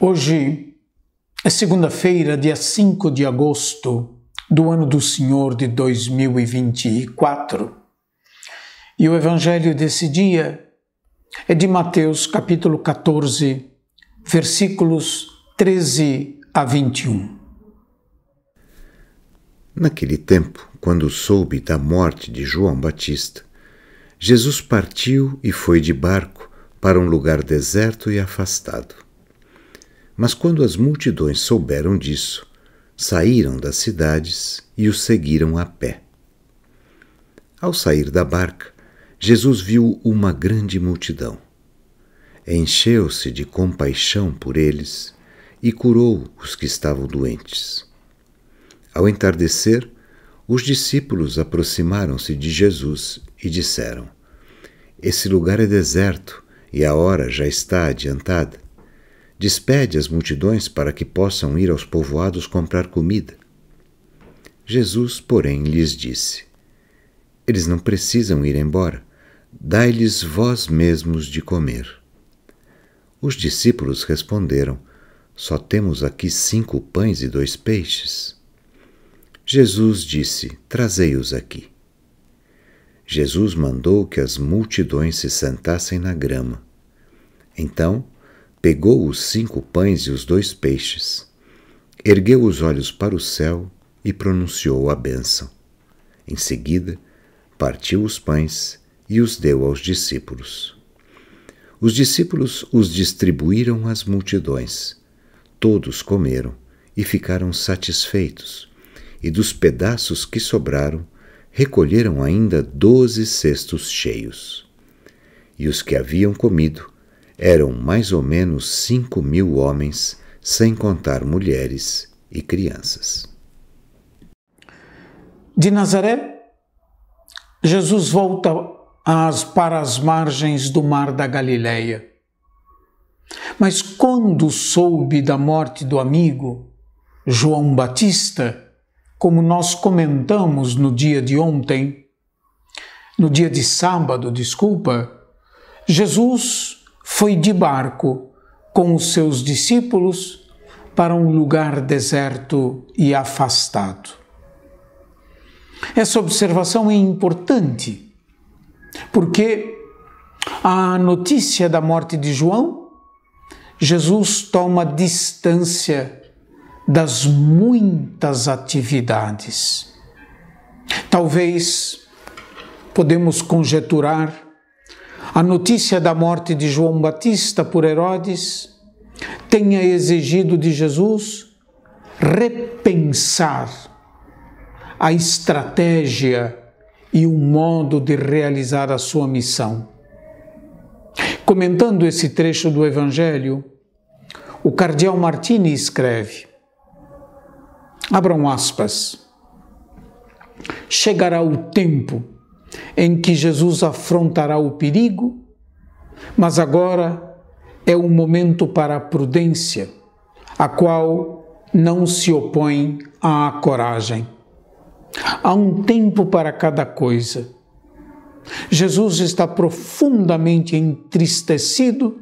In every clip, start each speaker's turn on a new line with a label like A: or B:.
A: Hoje é segunda-feira, dia 5 de agosto do ano do Senhor de 2024. E o evangelho desse dia é de Mateus, capítulo 14, versículos 13 a 21.
B: Naquele tempo, quando soube da morte de João Batista, Jesus partiu e foi de barco para um lugar deserto e afastado. Mas quando as multidões souberam disso, saíram das cidades e o seguiram a pé. Ao sair da barca, Jesus viu uma grande multidão. Encheu-se de compaixão por eles e curou os que estavam doentes. Ao entardecer, os discípulos aproximaram-se de Jesus e disseram: "Esse lugar é deserto e a hora já está adiantada. Despede as multidões para que possam ir aos povoados comprar comida." Jesus, porém, lhes disse: "Eles não precisam ir embora. Dai-lhes vós mesmos de comer." Os discípulos responderam: "Só temos aqui 5 pães e 2 peixes." Jesus disse: "Trazei-os aqui." Jesus mandou que as multidões se sentassem na grama. Então, pegou os 5 pães e os 2 peixes, ergueu os olhos para o céu e pronunciou a bênção. Em seguida, partiu os pães e os deu aos discípulos. Os discípulos os distribuíram às multidões. Todos comeram e ficaram satisfeitos, e dos pedaços que sobraram, recolheram ainda 12 cestos cheios. E os que haviam comido eram mais ou menos 5.000 homens, sem contar mulheres e crianças.
A: De Nazaré, Jesus volta para as margens do mar da Galileia. Mas quando soube da morte do amigo, João Batista, como nós comentamos no dia de sábado, Jesus foi de barco com os seus discípulos para um lugar deserto e afastado. Essa observação é importante, porque a notícia da morte de João, Jesus toma distância das muitas atividades. Talvez podemos conjecturar a notícia da morte de João Batista por Herodes tenha exigido de Jesus repensar a estratégia e o modo de realizar a sua missão. Comentando esse trecho do Evangelho, o cardeal Martini escreve, abram aspas, "Chegará o tempo em que Jesus afrontará o perigo, mas agora é o momento para a prudência, a qual não se opõe à coragem. Há um tempo para cada coisa. Jesus está profundamente entristecido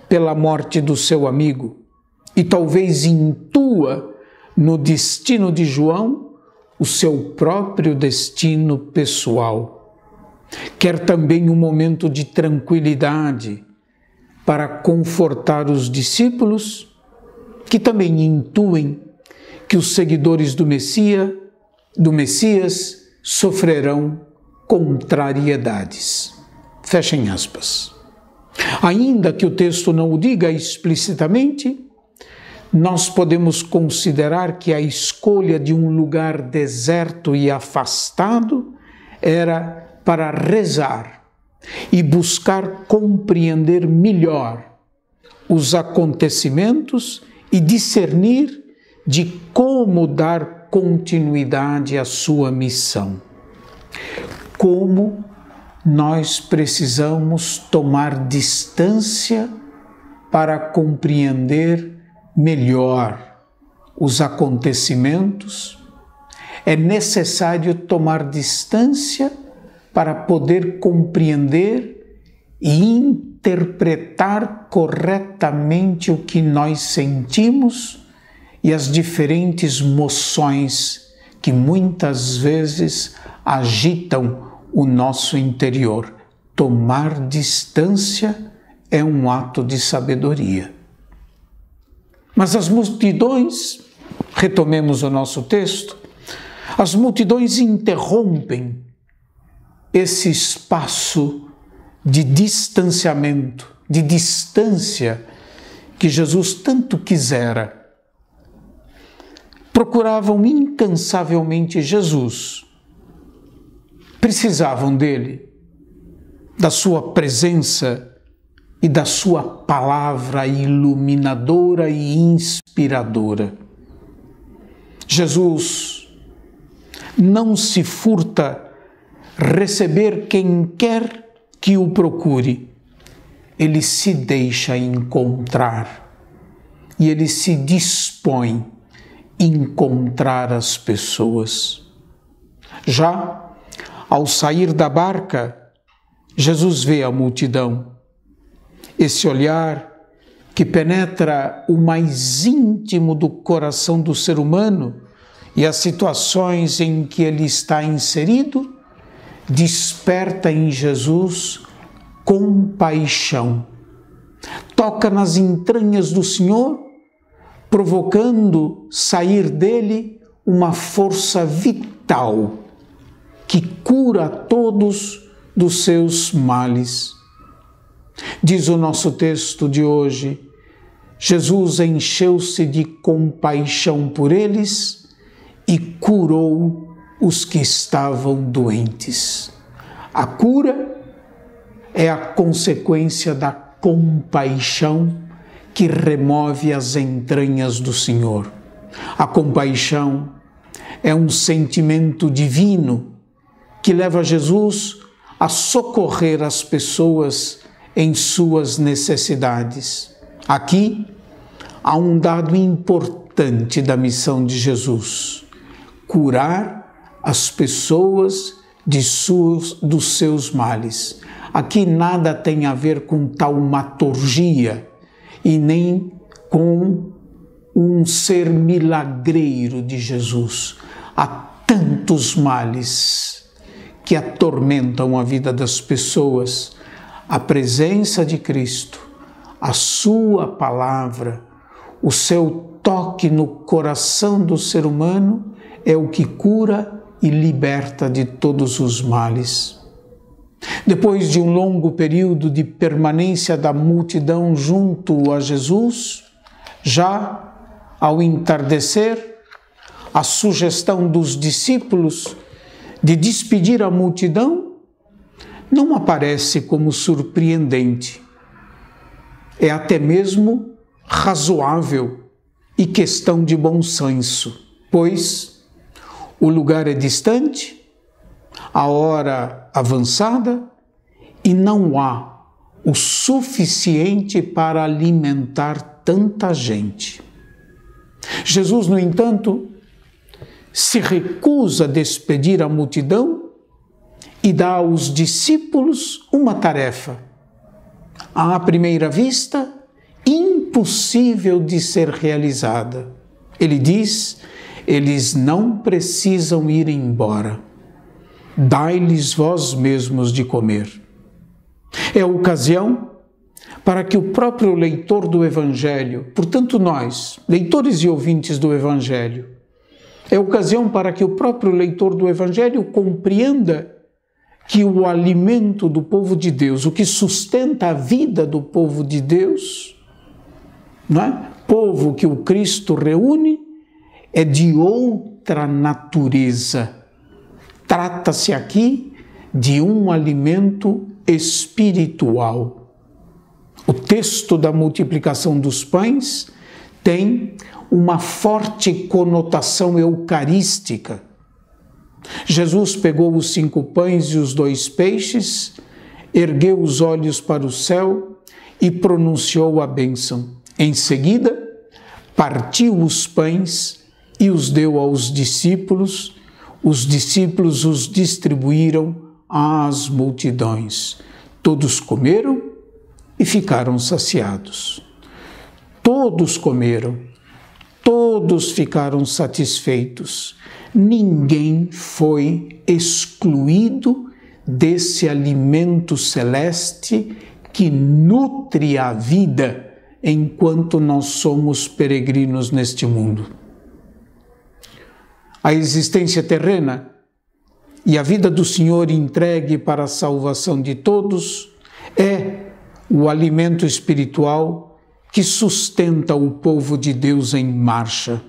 A: pela morte do seu amigo e talvez intua no destino de João o seu próprio destino pessoal. Quer também um momento de tranquilidade para confortar os discípulos, que também intuem que os seguidores do Messias sofrerão contrariedades." Fechem aspas. Ainda que o texto não o diga explicitamente, nós podemos considerar que a escolha de um lugar deserto e afastado era para rezar e buscar compreender melhor os acontecimentos e discernir de como dar continuidade à sua missão. Como nós precisamos tomar distância para compreender melhor os acontecimentos, é necessário tomar distância para poder compreender e interpretar corretamente o que nós sentimos e as diferentes moções que muitas vezes agitam o nosso interior. Tomar distância é um ato de sabedoria. Mas as multidões, retomemos o nosso texto, as multidões interrompem esse espaço de distanciamento, de distância que Jesus tanto quisera. Procuravam incansavelmente Jesus, precisavam dele, da sua presença e da sua palavra iluminadora e inspiradora. Jesus não se furta receber quem quer que o procure. Ele se deixa encontrar e ele se dispõe a encontrar as pessoas. Já ao sair da barca, Jesus vê a multidão. Esse olhar que penetra o mais íntimo do coração do ser humano e as situações em que ele está inserido, desperta em Jesus compaixão. Toca nas entranhas do Senhor, provocando sair dele uma força vital que cura todos dos seus males. Diz o nosso texto de hoje, Jesus encheu-se de compaixão por eles e curou os que estavam doentes. A cura é a consequência da compaixão que remove as entranhas do Senhor. A compaixão é um sentimento divino que leva Jesus a socorrer as pessoas em suas necessidades. Aqui há um dado importante da missão de Jesus: curar as pessoas dos seus males. Aqui nada tem a ver com taumaturgia e nem com um ser milagreiro de Jesus. Há tantos males que atormentam a vida das pessoas. A presença de Cristo, a sua palavra, o seu toque no coração do ser humano é o que cura e liberta de todos os males. Depois de um longo período de permanência da multidão junto a Jesus, já ao entardecer, a sugestão dos discípulos de despedir a multidão não aparece como surpreendente. É até mesmo razoável e questão de bom senso, pois o lugar é distante, a hora avançada e não há o suficiente para alimentar tanta gente. Jesus, no entanto, se recusa a despedir a multidão e dá aos discípulos uma tarefa, à primeira vista, impossível de ser realizada. Ele diz: eles não precisam ir embora. Dai-lhes vós mesmos de comer. É a ocasião para que o próprio leitor do Evangelho, portanto nós, leitores e ouvintes do Evangelho, é a ocasião para que o próprio leitor do Evangelho compreenda que o alimento do povo de Deus, o que sustenta a vida do povo de Deus, não é? Povo que o Cristo reúne, é de outra natureza. Trata-se aqui de um alimento espiritual. O texto da multiplicação dos pães tem uma forte conotação eucarística. Jesus pegou os 5 pães e os 2 peixes, ergueu os olhos para o céu e pronunciou a bênção. Em seguida, partiu os pães e os deu aos discípulos. Os discípulos os distribuíram às multidões. Todos comeram e ficaram saciados. Todos comeram, todos ficaram satisfeitos. Ninguém foi excluído desse alimento celeste que nutre a vida enquanto nós somos peregrinos neste mundo. A existência terrena e a vida do Senhor entregue para a salvação de todos é o alimento espiritual que sustenta o povo de Deus em marcha.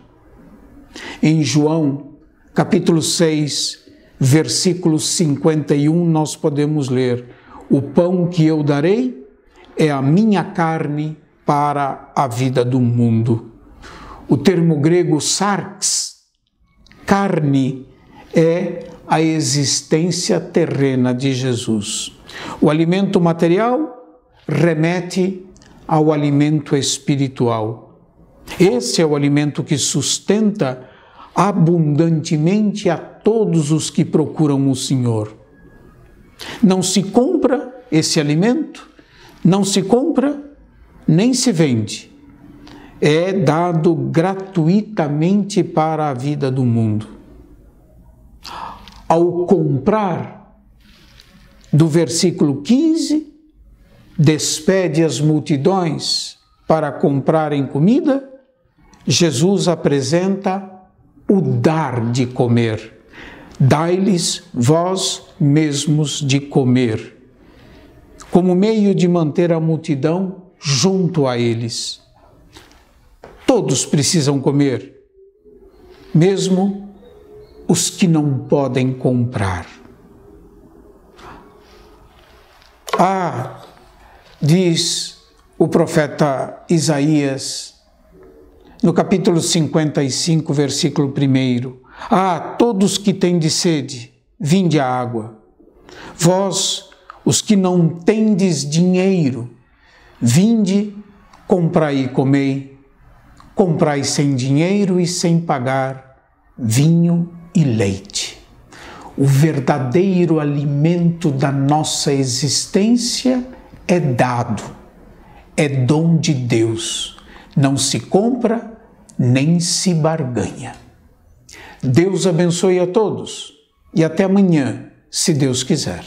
A: Em João, capítulo 6, versículo 51, nós podemos ler: o pão que eu darei é a minha carne para a vida do mundo. O termo grego sarx, carne, é a existência terrena de Jesus. O alimento material remete ao alimento espiritual. Esse é o alimento que sustenta abundantemente a todos os que procuram o Senhor. Não se compra esse alimento, não se compra nem se vende. É dado gratuitamente para a vida do mundo. Ao comprar, do versículo 15, despede as multidões para comprarem comida, Jesus apresenta o dar de comer. Dai-lhes vós mesmos de comer, como meio de manter a multidão junto a eles. Todos precisam comer, mesmo os que não podem comprar. Diz o profeta Isaías, no capítulo 55, versículo 1: todos que tendes sede, vinde à água. Vós, os que não tendes dinheiro, vinde, comprai e comei. Comprai sem dinheiro e sem pagar vinho e leite. O verdadeiro alimento da nossa existência é dado, é dom de Deus, não se compra nem se barganha. Deus abençoe a todos e até amanhã, se Deus quiser.